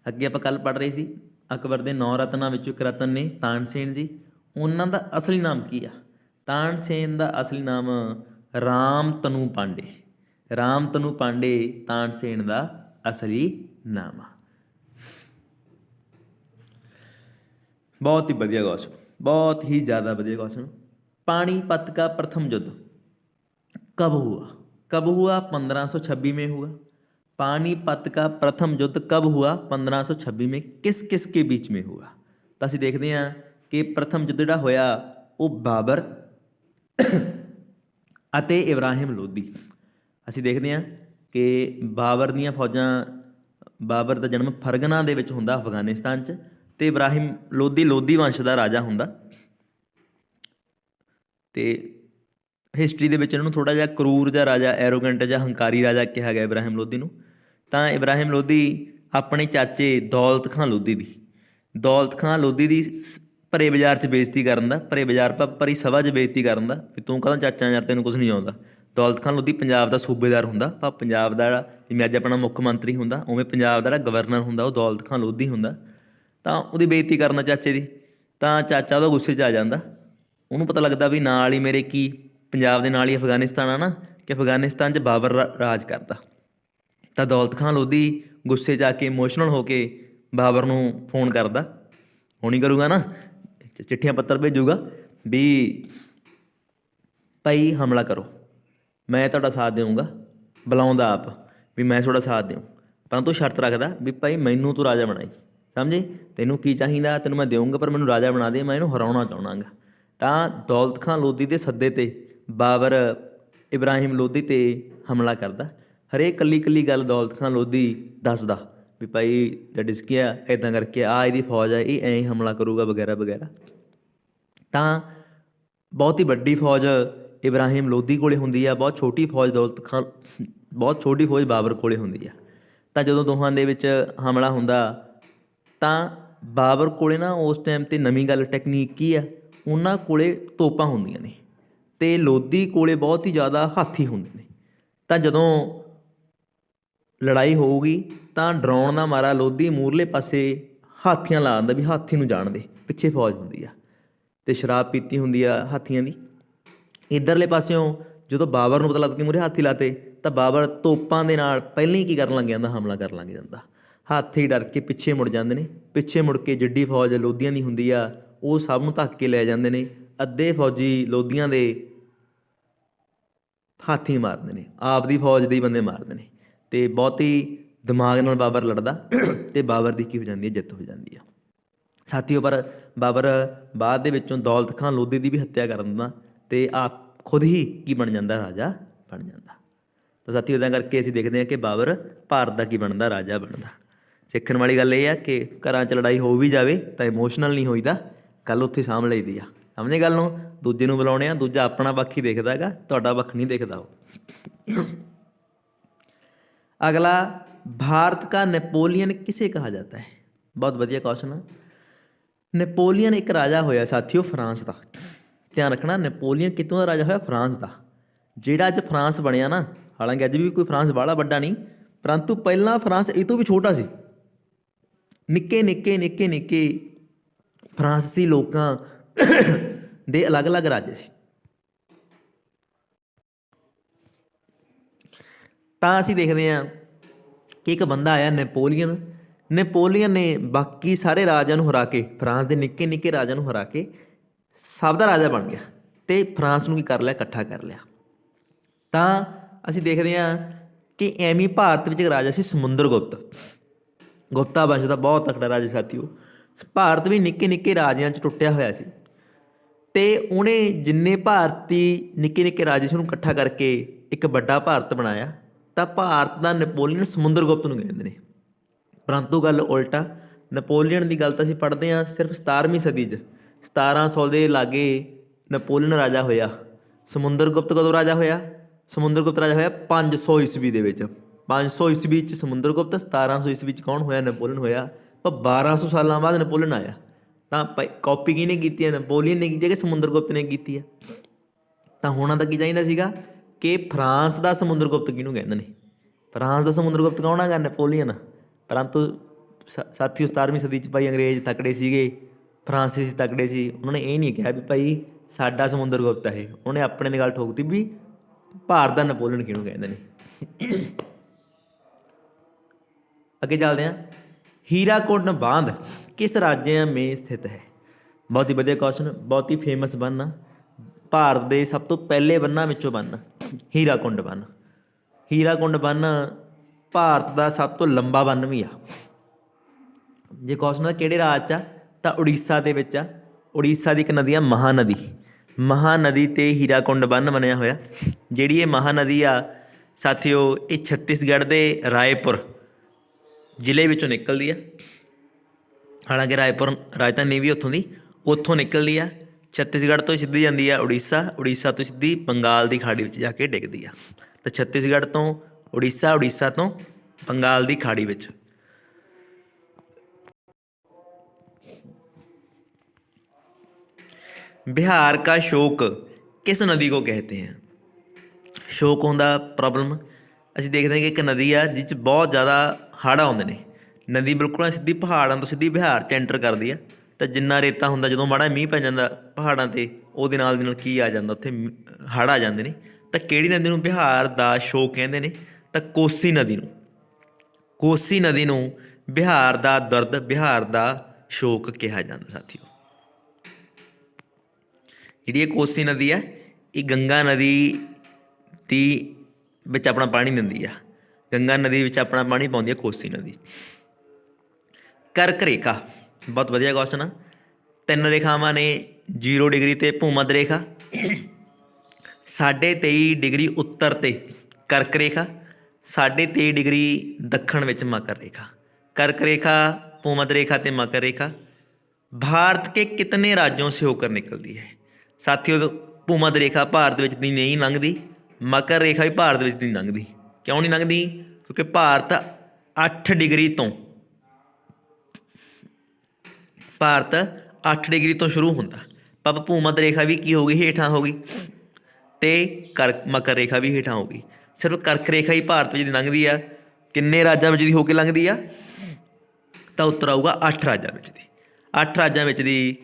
ਅੱਗੇ ਆਪਾਂ ਕੱਲ੍ਹ ਪੜ੍ਹ ਰਹੇ ਸੀ ਅਕਬਰ ਦੇ 9 ਰਤਨਾਂ ਵਿੱਚੋਂ ਇੱਕ ਰਤਨ ਨੇ ਤਾਨਸੇਨ ਜੀ। ਉਹਨਾਂ ਦਾ ਅਸਲੀ ਨਾਮ ਕੀ ਆ? ਤਾਨਸੇਨ ਦਾ ਅਸਲੀ ਨਾਮ ਰਾਮਤਨੂ ਪਾਂਡੇ। ਰਾਮਤਨੂ ਪਾਂਡੇ ਤਾਨਸੇਨ ਦਾ ਅਸਲੀ ਨਾਮ ਆ। ਬਹੁਤ ਹੀ ਵਧੀਆ ਕੁਐਸਚਨ, ਬਹੁਤ ਹੀ ਜ਼ਿਆਦਾ ਵਧੀਆ ਕੁਐਸਚਨ। पानीपत का प्रथम युद्ध कब हुआ? कब हुआ? 1526 में हुआ। पानीपत का प्रथम युद्ध कब हुआ? 1526 में। किस किस के बीच में हुआ? ਤਾਂ ਅਸੀਂ ਦੇਖਦੇ ਹਾਂ ਕਿ ਪ੍ਰਥਮ ਯੁੱਧ ਜਿਹੜਾ ਹੋਇਆ ਉਹ ਬਾਬਰ ਅਤੇ ਇਬਰਾਹਿਮ ਲੋਧੀ। ਅਸੀਂ ਦੇਖਦੇ ਹਾਂ ਕਿ ਬਾਬਰ ਦੀਆਂ ਫੌਜਾਂ, ਬਾਬਰ ਦਾ ਜਨਮ ਫਰਗਨਾ ਦੇ ਵਿੱਚ ਹੁੰਦਾ ਅਫਗਾਨਿਸਤਾਨ 'ਚ, ਅਤੇ ਇਬਰਾਹਿਮ ਲੋਧੀ ਵੰਸ਼ ਦਾ ਰਾਜਾ ਹੁੰਦਾ। ਅਤੇ ਹਿਸਟਰੀ ਦੇ ਵਿੱਚ ਇਹਨਾਂ ਨੂੰ ਥੋੜ੍ਹਾ ਜਿਹਾ ਕਰੂਰ ਜਾਂ ਰਾਜਾ, ਐਰੋਗੈਂਟ ਜਾਂ ਹੰਕਾਰੀ ਰਾਜਾ ਕਿਹਾ ਗਿਆ ਇਬਰਾਹਿਮ ਲੋਧੀ ਨੂੰ। ਤਾਂ ਇਬਰਾਹਿਮ ਲੋਧੀ ਆਪਣੇ ਚਾਚੇ ਦੌਲਤ ਖਾਂ ਲੋਧੀ ਦੀ ਭਰੇ ਬਾਜ਼ਾਰ 'ਚ ਬੇਇੱਜ਼ਤੀ ਕਰਨ ਦਾ, ਭਰੇ ਬਾਜ਼ਾਰ ਭਰੀ ਸਭਾ 'ਚ ਬੇਇੱਜ਼ਤੀ ਕਰਨ ਦਾ, ਵੀ ਤੂੰ ਕਹਿੰਦਾ ਚਾਚਾ ਯਾਰ ਤੈਨੂੰ ਕੁਛ ਨਹੀਂ ਆਉਂਦਾ। ਦੌਲਤ ਖਾਂ ਲੋਧੀ ਪੰਜਾਬ ਦਾ ਸੂਬੇਦਾਰ ਹੁੰਦਾ, ਪੰਜਾਬ ਦਾ ਜਿਹੜਾ ਜਿਵੇਂ ਅੱਜ ਆਪਣਾ ਮੁੱਖ ਮੰਤਰੀ ਹੁੰਦਾ ਉਵੇਂ ਪੰਜਾਬ ਦਾ ਜਿਹੜਾ ਗਵਰਨਰ ਹੁੰਦਾ ਉਹ ਦੌਲਤ ਖਾਂ ਲੋਧੀ ਹੁੰਦਾ। ਤਾਂ ਉਹਦੀ ਬੇਇੱਜ਼ਤੀ ਕਰਨਾ ਚਾਚੇ ਦੀ, ਤਾਂ ਚਾਚਾ ਉਹਦਾ ਗੁੱਸੇ 'ਚ ਆ ਜਾਂਦਾ। ਉਹਨੂੰ ਪਤਾ ਲੱਗਦਾ ਵੀ ਨਾਲ ਹੀ ਮੇਰੇ ਕੀ ਪੰਜਾਬ ਦੇ ਨਾਲ ਹੀ ਅਫਗਾਨਿਸਤਾਨ ਆ ਨਾ, ਕਿ ਅਫਗਾਨਿਸਤਾਨ 'ਚ ਬਾਬਰ ਰਾਜ ਕਰਦਾ। ਤਾਂ ਦੌਲਤ ਖਾਂ ਲੋਧੀ ਗੁੱਸੇ 'ਚ ਆ ਕੇ ਇਮੋਸ਼ਨਲ ਹੋ ਕੇ ਬਾਬਰ ਨੂੰ ਫੋਨ ਕਰਦਾ, ਹੁਣ ਹੀ ਕਰੂਗਾ ਨਾ, ਚਿੱਠੀਆਂ ਪੱਤਰ ਭੇਜੂਗਾ ਵੀ ਭਾਈ ਹਮਲਾ ਕਰੋ, ਮੈਂ ਤੁਹਾਡਾ ਸਾਥ ਦੇਊਂਗਾ, ਬੁਲਾਉਂਦਾ ਆਪ ਵੀ ਮੈਂ ਤੁਹਾਡਾ ਸਾਥ ਦਿਉਂ, ਪਰੰਤੂ ਸ਼ਰਤ ਰੱਖਦਾ ਵੀ ਭਾਈ ਮੈਨੂੰ ਤੂੰ ਰਾਜਾ ਬਣਾਈ, ਸਮਝੇ, ਤੈਨੂੰ ਕੀ ਚਾਹੀਦਾ ਤੈਨੂੰ ਮੈਂ ਦੇਊਂਗਾ, ਪਰ ਮੈਨੂੰ ਰਾਜਾ ਬਣਾ ਦੇ, ਮੈਂ ਇਹਨੂੰ ਹਰਾਉਣਾ ਚਾਹੁੰਦਾ ਗਾ। ਤਾਂ ਦੌਲਤ ਖਾਂ ਲੋਧੀ ਦੇ ਸੱਦੇ 'ਤੇ ਬਾਬਰ ਇਬਰਾਹਿਮ ਲੋਧੀ 'ਤੇ ਹਮਲਾ ਕਰਦਾ। ਹਰੇਕ ਇਕੱਲੀ ਗੱਲ ਦੌਲਤ ਖਾਂ ਲੋਧੀ ਦੱਸਦਾ ਵੀ ਭਾਈ ਡਿਸਕਿਆ ਇੱਦਾਂ ਕਰਕੇ ਆ ਇਹਦੀ ਫੌਜ ਆ, ਇਹ ਐਂ ਹਮਲਾ ਕਰੂਗਾ ਵਗੈਰਾ ਵਗੈਰਾ। ਤਾਂ ਬਹੁਤ ਹੀ ਵੱਡੀ ਫੌਜ ਇਬਰਾਹਿਮ ਲੋਧੀ ਕੋਲੇ ਹੁੰਦੀ ਆ, ਬਹੁਤ ਛੋਟੀ ਫੌਜ ਬਾਬਰ ਕੋਲੇ ਹੁੰਦੀ ਆ। ਤਾਂ ਜਦੋਂ ਦੋਹਾਂ ਦੇ ਵਿੱਚ ਹਮਲਾ ਹੁੰਦਾ ਤਾਂ ਬਾਬਰ ਕੋਲੇ ਨਾ ਉਸ ਟਾਈਮ 'ਤੇ ਨਵੀਂ ਗੱਲ ਟੈਕਨੀਕ ਕੀ ਆ, ਉਹਨਾਂ ਕੋਲੇ ਤੋਪਾਂ ਹੁੰਦੀਆਂ ਨੇ ਅਤੇ ਲੋਧੀ ਕੋਲੇ ਬਹੁਤ ਹੀ ਜ਼ਿਆਦਾ ਹਾਥੀ ਹੁੰਦੇ ਨੇ। ਤਾਂ ਜਦੋਂ ਲੜਾਈ ਹੋਊਗੀ ਤਾਂ ਡਰਾਉਣ ਦਾ ਮਾਰਾ ਲੋਧੀ ਮੂਹਰਲੇ ਪਾਸੇ ਹਾਥੀਆਂ ਲਾ ਦਿੰਦਾ ਵੀ ਹਾਥੀ ਨੂੰ ਜਾਣ ਦੇ, ਪਿੱਛੇ ਫੌਜ ਹੁੰਦੀ ਆ ਅਤੇ ਸ਼ਰਾਬ ਪੀਤੀ ਹੁੰਦੀ ਆ ਹਾਥੀਆਂ ਦੀ। ਇੱਧਰਲੇ ਪਾਸਿਓਂ ਜਦੋਂ ਬਾਬਰ ਨੂੰ ਪਤਾ ਲੱਗ ਕੇ ਮੂਹਰੇ ਹਾਥੀ ਲਾਤੇ ਤਾਂ ਬਾਬਰ ਤੋਪਾਂ ਦੇ ਨਾਲ ਪਹਿਲਾਂ ਹੀ ਕੀ ਕਰਨ ਲੱਗ ਜਾਂਦਾ, ਹਮਲਾ ਕਰਨ ਲੱਗ ਜਾਂਦਾ। ਹਾਥੀ ਡਰ ਕੇ ਪਿੱਛੇ ਮੁੜ ਜਾਂਦੇ ਨੇ, ਪਿੱਛੇ ਮੁੜ ਕੇ ਜਿੱਡੀ ਫੌਜ ਲੋਧੀਆਂ ਦੀ ਹੁੰਦੀ ਆ ਉਹ ਸਭ ਨੂੰ ਧੱਕ ਕੇ ਲੈ ਜਾਂਦੇ ਨੇ। ਅੱਧੇ ਫੌਜੀ ਲੋਧੀਆਂ ਦੇ ਹਾਥੀ ਮਾਰਦੇ ਨੇ, ਆਪਦੀ ਫੌਜ ਦੇ ਹੀ ਬੰਦੇ ਮਾਰਦੇ ਨੇ ਅਤੇ ਬਹੁਤੀ ਦਿਮਾਗ ਨਾਲ ਬਾਬਰ ਲੜਦਾ ਅਤੇ ਬਾਬਰ ਦੀ ਕੀ ਹੋ ਜਾਂਦੀ ਹੈ, ਜਿੱਤ ਹੋ ਜਾਂਦੀ ਆ ਸਾਥੀਓ। ਪਰ ਬਾਬਰ ਬਾਅਦ ਦੇ ਵਿੱਚੋਂ ਦੌਲਤ ਖਾਂ ਲੋਧੀ ਦੀ ਵੀ ਹੱਤਿਆ ਕਰ ਦਿੰਦਾ ਅਤੇ ਆਪ ਖੁਦ ਹੀ ਕੀ ਬਣ ਜਾਂਦਾ, ਰਾਜਾ ਬਣ ਜਾਂਦਾ। ਤਾਂ ਸਾਥੀਓ ਇੱਦਾਂ ਕਰਕੇ ਅਸੀਂ ਦੇਖਦੇ ਹਾਂ ਕਿ ਬਾਬਰ ਭਾਰਤ ਦਾ ਕੀ ਬਣਦਾ, ਰਾਜਾ ਬਣਦਾ। ਸਿੱਖਣ ਵਾਲੀ ਗੱਲ ਇਹ ਆ ਕਿ ਘਰਾਂ 'ਚ ਲੜਾਈ ਹੋ ਵੀ ਜਾਵੇ ਤਾਂ ਇਮੋਸ਼ਨਲ ਨਹੀਂ ਹੋਈਦਾ, ਗੱਲ ਉੱਥੇ ਸਾਂਭ ਲਈਦੀ ਆ। ਸਮਝੇ ਗੱਲ ਨੂੰ? ਦੂਜੇ ਨੂੰ ਬੁਲਾਉਣੇ ਆ, ਦੂਜਾ ਆਪਣਾ ਪੱਖ ਹੀ ਦੇਖਦਾ ਹੈਗਾ, ਤੁਹਾਡਾ ਪੱਖ ਨਹੀਂ ਦੇਖਦਾ ਉਹ। ਅਗਲਾ, ਭਾਰਤ ਕਾ ਨੈਪੋਲੀਅਨ ਕਿਸੇ ਕਹਾ ਜਾਤਾ ਹੈ? ਬਹੁਤ ਵਧੀਆ ਕੁਐਸਚਨ ਆ। ਨੈਪੋਲੀਅਨ ਇੱਕ ਰਾਜਾ ਹੋਇਆ ਸਾਥੀਓ ਫਰਾਂਸ ਦਾ। ਧਿਆਨ ਰੱਖਣਾ, ਨੈਪੋਲੀਅਨ ਕਿੱਥੋਂ ਦਾ ਰਾਜਾ ਹੋਇਆ? ਫਰਾਂਸ ਦਾ। ਜਿਹੜਾ ਅੱਜ ਫਰਾਂਸ ਬਣਿਆ ਨਾ, ਹਾਲਾਂਕਿ ਅੱਜ ਵੀ ਕੋਈ ਫਰਾਂਸ ਬਾਹਲਾ ਵੱਡਾ ਨਹੀਂ, ਪਰੰਤੂ ਪਹਿਲਾਂ ਫਰਾਂਸ ਇਹ ਤੋਂ ਵੀ ਛੋਟਾ ਸੀ। ਨਿੱਕੇ ਨਿੱਕੇ ਫਰਾਂਸੀਸੀ ਲੋਕਾਂ ਦੇ ਅਲੱਗ-ਅਲੱਗ ਰਾਜੇ ਸੀ। ਤਾਂ ਅਸੀਂ ਦੇਖਦੇ ਹਾਂ ਕਿ ਇੱਕ ਬੰਦਾ ਆਇਆ ਨੈਪੋਲੀਅਨ। ਨੈਪੋਲੀਅਨ ਨੇ ਬਾਕੀ ਸਾਰੇ ਰਾਜਿਆਂ ਨੂੰ ਹਰਾ ਕੇ, ਫਰਾਂਸ ਦੇ ਨਿੱਕੇ ਨਿੱਕੇ ਰਾਜਿਆਂ ਨੂੰ ਹਰਾ ਕੇ ਸਭ ਦਾ ਰਾਜਾ ਬਣ ਗਿਆ ਅਤੇ ਫਰਾਂਸ ਨੂੰ ਕੀ ਕਰ ਲਿਆ, ਇਕੱਠਾ ਕਰ ਲਿਆ। ਤਾਂ ਅਸੀਂ ਦੇਖਦੇ ਹਾਂ ਕਿ ਐਵੇਂ ਭਾਰਤ ਵਿੱਚ ਇੱਕ ਰਾਜਾ ਸੀ ਸਮੁੰਦਰਗੁਪਤ। ਗੁਪਤਾ ਵੰਸ਼ ਦਾ ਬਹੁਤ ਤਕੜਾ ਰਾਜਾ ਸਾਥੀਓ। ਭਾਰਤ ਵੀ ਨਿੱਕੇ ਨਿੱਕੇ ਰਾਜਿਆਂ 'ਚ ਟੁੱਟਿਆ ਹੋਇਆ ਸੀ ਅਤੇ ਉਹਨੇ ਜਿੰਨੇ ਭਾਰਤੀ ਨਿੱਕੇ ਨਿੱਕੇ ਰਾਜੇ ਸੀ ਉਹਨੂੰ ਇਕੱਠਾ ਕਰਕੇ ਇੱਕ ਵੱਡਾ ਭਾਰਤ ਬਣਾਇਆ। ਤਾਂ ਭਾਰਤ ਦਾ ਨੈਪੋਲੀਅਨ ਸਮੁੰਦਰਗੁਪਤ ਨੂੰ ਕਹਿੰਦੇ ਨੇ। ਪਰੰਤੂ ਗੱਲ ਉਲਟਾ, ਨੈਪੋਲੀਅਨ ਦੀ ਗੱਲ ਤਾਂ ਅਸੀਂ ਪੜ੍ਹਦੇ ਹਾਂ ਸਿਰਫ 17ਵੀਂ ਸਦੀ 'ਚ, 1700 ਦੇ ਲਾਗੇ ਨੈਪੋਲੀਅਨ ਰਾਜਾ ਹੋਇਆ। ਸਮੁੰਦਰਗੁਪਤ ਕਦੋਂ ਰਾਜਾ ਹੋਇਆ? ਸਮੁੰਦਰਗੁਪਤ ਰਾਜਾ ਹੋਇਆ 500 ਈਸਵੀ ਦੇ ਵਿੱਚ। 500 ਈਸਵੀ 'ਚ ਸਮੁੰਦਰਗੁਪਤ, 1700 ਈਸਵੀ 'ਚ ਕੌਣ ਹੋਇਆ? ਨੈਪੋਲੀਅਨ ਹੋਇਆ। ਪਰ 1200 ਸਾਲਾਂ ਬਾਅਦ ਨੈਪੋਲੀਅਨ ਆਇਆ। ਤਾਂ ਕਾਪੀ ਕਿਹਨੇ ਕੀਤੀ ਹੈ? ਨੈਪੋਲੀਅਨ ਨੇ ਕੀਤੀ ਹੈ ਕਿ ਸਮੁੰਦਰਗੁਪਤ ਨੇ ਕੀਤੀ ਹੈ? ਤਾਂ ਹੋਣਾ ਤਾਂ ਕੀ ਚਾਹੀਦਾ ਸੀਗਾ ਕਿ ਫਰਾਂਸ ਦਾ ਸਮੁੰਦਰਗੁਪਤ ਕਿਹਨੂੰ ਕਹਿੰਦੇ ਨੇ? ਫਰਾਂਸ ਦਾ ਸਮੁੰਦਰਗੁਪਤ ਕੌਣ ਹੈਗਾ? ਨੈਪੋਲੀਅਨ। ਪਰੰਤੂ ਸਾਥੀਓ 17ਵੀਂ ਸਦੀ 'ਚ ਭਾਈ ਅੰਗਰੇਜ਼ ਤਕੜੇ ਸੀਗੇ, ਫਰਾਂਸੀਸੀ ਤਕੜੇ ਸੀ। ਉਹਨਾਂ ਨੇ ਇਹ ਨਹੀਂ ਕਿਹਾ ਵੀ ਭਾਈ ਸਾਡਾ ਸਮੁੰਦਰਗੁਪਤ ਹੈ ਇਹ। ਉਹਨੇ ਆਪਣੇ ਨੇ ਗੱਲ ਠੋਕਤੀ ਵੀ ਭਾਰਤ ਦਾ ਨੈਪੋਲੀਅਨ ਕਿਹਨੂੰ ਕਹਿੰਦੇ ਨੇ। ਅੱਗੇ ਚੱਲਦੇ ਹਾਂ। ਹੀਰਾਕੁੰਡ ਬਾਂਧ ਕਿਸ ਰਾਜ ਮੇਂ ਸਥਿਤ ਹੈ? ਬਹੁਤ ਹੀ ਵਧੀਆ ਕੁਐਸਚਨ, ਬਹੁਤ ਹੀ ਫੇਮਸ ਬੰਨ ਆ, ਭਾਰਤ ਦੇ ਸਭ ਤੋਂ ਪਹਿਲੇ ਬੰਨਾਂ ਵਿੱਚੋਂ ਬੰਨ ਹੀਰਾਕੁੰਡ ਬੰਨ। ਹੀਰਾਕੁੰਡ ਬੰਨ ਭਾਰਤ ਦਾ ਸਭ ਤੋਂ ਲੰਬਾ ਬੰਨ ਵੀ ਆ। ਜੇ ਕੁਐਸਚਨ ਦਾ ਕਿਹੜੇ ਰਾਜ 'ਚ ਆ ਤਾਂ ਉੜੀਸਾ ਦੇ ਵਿੱਚ ਆ। ਉੜੀਸਾ ਦੀ ਇੱਕ ਨਦੀ ਆ ਮਹਾਨਦੀ। ਮਹਾਨਦੀ 'ਤੇ ਹੀਰਾਕੁੰਡ ਬੰਨ ਬਣਿਆ ਹੋਇਆ। ਜਿਹੜੀ ਇਹ ਮਹਾਨਦੀ ਆ ਸਾਥੀਓ, ਇਹ ਛੱਤੀਸਗੜ੍ਹ ਦੇ ਰਾਏਪੁਰ ਜ਼ਿਲ੍ਹੇ ਵਿੱਚੋਂ ਨਿਕਲਦੀ ਆ। ਹਾਲਾਂਕਿ ਰਾਏਪੁਰ ਰਾਜਧਾਨੀ ਵੀ ਉੱਥੋਂ ਦੀ, ਉੱਥੋਂ ਨਿਕਲਦੀ ਆ। ਛੱਤੀਸਗੜ੍ਹ ਤੋਂ ਸਿੱਧੀ ਜਾਂਦੀ ਆ ਉੜੀਸਾ, ਉੜੀਸਾ ਤੋਂ ਸਿੱਧੀ ਬੰਗਾਲ ਦੀ ਖਾੜੀ ਵਿੱਚ ਜਾ ਕੇ ਡਿੱਗਦੀ ਆ। ਤਾਂ ਛੱਤੀਸਗੜ੍ਹ ਤੋਂ ਉੜੀਸਾ, ਉੜੀਸਾ ਤੋਂ ਬੰਗਾਲ ਦੀ ਖਾੜੀ ਵਿੱਚ। ਬਿਹਾਰ ਕਾ ਸ਼ੋਕ ਕਿਸ ਨਦੀ ਕੋ ਕਹਤੇ ਹੈ? ਸ਼ੋਕ ਹੁੰਦਾ ਪ੍ਰੋਬਲਮ। ਅਸੀਂ ਦੇਖਦੇ ਹਾਂ ਕਿ ਇੱਕ ਨਦੀ ਆ ਜਿਸ 'ਚ ਬਹੁਤ ਜ਼ਿਆਦਾ ਹੜ੍ਹ ਆਉਂਦੇ ਨੇ। ਨਦੀ ਬਿਲਕੁਲ ਸਿੱਧੀ ਪਹਾੜਾਂ ਤੋਂ ਸਿੱਧੀ ਬਿਹਾਰ 'ਚ ਐਂਟਰ ਕਰਦੀ ਆ। ਤਾਂ ਜਿੰਨਾ ਰੇਤਾ ਹੁੰਦਾ, ਜਦੋਂ ਮਾੜਾ ਮੀਂਹ ਪੈ ਜਾਂਦਾ ਪਹਾੜਾਂ 'ਤੇ, ਉਹਦੇ ਨਾਲ ਦੀ ਨਾਲ ਕੀ ਆ ਜਾਂਦਾ, ਉੱਥੇ ਹੜ੍ਹ ਆ ਜਾਂਦੇ ਨੇ। ਤਾਂ ਕਿਹੜੀ ਨਦੀ ਨੂੰ ਬਿਹਾਰ ਦਾ ਸ਼ੋਕ ਕਹਿੰਦੇ ਨੇ? ਤਾਂ ਕੋਸੀ ਨਦੀ ਨੂੰ। ਕੋਸੀ ਨਦੀ ਨੂੰ ਬਿਹਾਰ ਦਾ ਦਰਦ, ਬਿਹਾਰ ਦਾ ਸ਼ੋਕ ਕਿਹਾ ਜਾਂਦਾ ਸਾਥੀਓ। ਜਿਹੜੀ ਇਹ ਕੋਸੀ ਨਦੀ ਆ, ਇਹ ਗੰਗਾ ਨਦੀ ਦੀ ਵਿੱਚ ਆਪਣਾ ਪਾਣੀ ਦਿੰਦੀ ਆ। ਗੰਗਾ ਨਦੀ ਵਿੱਚ ਆਪਣਾ ਪਾਣੀ ਪਾਉਂਦੀ ਆ ਕੋਸੀ ਨਦੀ। ਕਰਕ ਰੇਖਾ, ਬਹੁਤ ਵਧੀਆ ਕੁਐਸਚਨ ਆ। 3 ਰੇਖਾਵਾਂ ਨੇ, 0 ਡਿਗਰੀ 'ਤੇ ਭੂ-ਮੱਧ ਰੇਖਾ, 23.5 ਡਿਗਰੀ ਉੱਤਰ 'ਤੇ ਕਰਕ ਰੇਖਾ, 23.5 ਡਿਗਰੀ ਦੱਖਣ ਵਿੱਚ ਮਕਰ ਰੇਖਾ। कर्क रेखा, भूमध्य रेखा ते मकर रेखा भारत के कितने राज्यों से होकर निकलती है? साथियों, भूमध्य रेखा भारत विच दी नहीं लंघदी, मकर रेखा भी भारत विच नहीं लंघदी। क्यों नहीं लंघदी? क्योंकि भारत 8 डिग्री तो शुरू होंदा, पर भूमध्य रेखा भी की होगी हेठां होगी, तो मकर रेखा भी हेठां होगी। सिर्फ कर्क रेखा ही भारत में लंघदी आ, ਕਿੰਨੇ ਰਾਜਾਂ ਵਿੱਚ ਦੀ ਹੋ ਕੇ ਲੰਘਦੀ ਆ? ਤਾਂ ਉੱਤਰ ਆਊਗਾ 8 ਰਾਜਾਂ ਵਿੱਚ ਦੀ। 8 ਰਾਜਾਂ ਵਿੱਚ ਦੀ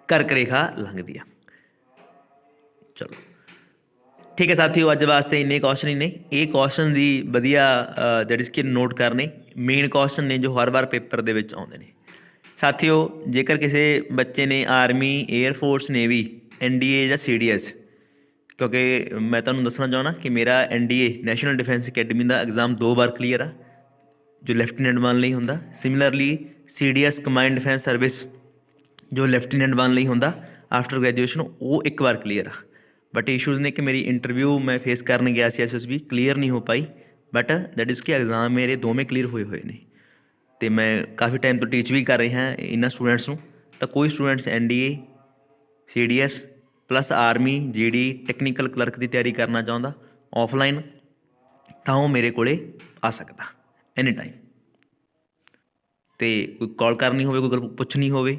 ਕਰਕ ਰੇਖਾ ਲੰਘਦੀ ਆ। ਚਲੋ ਠੀਕ ਹੈ ਸਾਥੀਓ, ਅੱਜ ਵਾਸਤੇ ਇੰਨੇ ਕੁਐਸਚਨ ਹੀ ਨੇ। ਇਹ ਕੁਐਸਚਨ ਦੀ ਵਧੀਆ ਦੈਟ ਇਜ਼ ਕਿ ਨੋਟ ਕਰਨੇ, ਮੇਨ ਕੁਐਸਚਨ ਨੇ ਜੋ ਹਰ ਵਾਰ ਪੇਪਰ ਦੇ ਵਿੱਚ ਆਉਂਦੇ ਨੇ। ਸਾਥੀਓ ਜੇਕਰ ਕਿਸੇ ਬੱਚੇ ਨੇ army, air force, navy, NDA ਜਾਂ CDS, ਕਿਉਂਕਿ ਮੈਂ ਤੁਹਾਨੂੰ ਦੱਸਣਾ ਚਾਹੁੰਦਾ ਕਿ ਮੇਰਾ NDA ਨੈਸ਼ਨਲ ਡਿਫੈਂਸ ਅਕੈਡਮੀ ਦਾ ਐਗਜ਼ਾਮ 2 ਵਾਰ ਕਲੀਅਰ ਆ, ਜੋ ਲੈਫਟੀਨੈਂਟ ਬਣਨ ਲਈ ਹੁੰਦਾ। Similarly CDS combined defence service ਜੋ ਲੈਫਟੀਨੈਂਟ ਬਣਨ ਲਈ ਹੁੰਦਾ ਆਫਟਰ ਗ੍ਰੈਜੂਏਸ਼ਨ, ਉਹ 1 ਵਾਰ ਕਲੀਅਰ ਆ। ਬਟ ਇਸ਼ੂਜ਼ ਨੇ ਕਿ ਮੇਰੀ ਇੰਟਰਵਿਊ ਮੈਂ ਫੇਸ ਕਰਨ ਗਿਆ ਸੀ SSB, ਕਲੀਅਰ ਨਹੀਂ ਹੋ ਪਾਈ। ਬਟ ਦੈਟ ਇਜ਼ ਕਿ ਐਗਜ਼ਾਮ ਮੇਰੇ ਦੋਵੇਂ ਕਲੀਅਰ ਹੋਏ ਨੇ ਅਤੇ ਮੈਂ ਕਾਫੀ ਟਾਈਮ ਤੋਂ ਟੀਚ ਵੀ ਕਰ ਰਿਹਾ ਇਹਨਾਂ ਸਟੂਡੈਂਟਸ ਨੂੰ। ਤਾਂ ਕੋਈ students NDA, CDS plus army, GD, technical clerk ਦੀ ਤਿਆਰੀ ਕਰਨਾ ਚਾਹੁੰਦਾ ਆਫਲਾਈਨ, ਤਾਂ ਉਹ ਮੇਰੇ ਕੋਲ ਆ ਸਕਦਾ ਐਨੀ ਟਾਈਮ। ਅਤੇ ਕੋਈ ਕਾਲ ਕਰਨੀ ਹੋਵੇ, ਕੋਈ ਗੱਲ ਪੁੱਛਣੀ ਹੋਵੇ,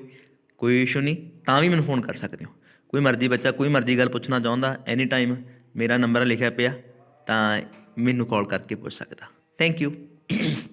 ਕੋਈ ਇਸ਼ੂ ਨਹੀਂ, ਤਾਂ ਵੀ ਮੈਨੂੰ ਫੋਨ ਕਰ ਸਕਦੇ ਹੋ। ਕੋਈ ਮਰਜ਼ੀ ਬੱਚਾ ਕੋਈ ਮਰਜ਼ੀ ਗੱਲ ਪੁੱਛਣਾ ਚਾਹੁੰਦਾ ਐਨੀ ਟਾਈਮ, ਮੇਰਾ ਨੰਬਰ ਲਿਖਿਆ ਪਿਆ, ਤਾਂ ਮੈਨੂੰ ਕਾਲ ਕਰਕੇ ਪੁੱਛ ਸਕਦਾ। Thank you.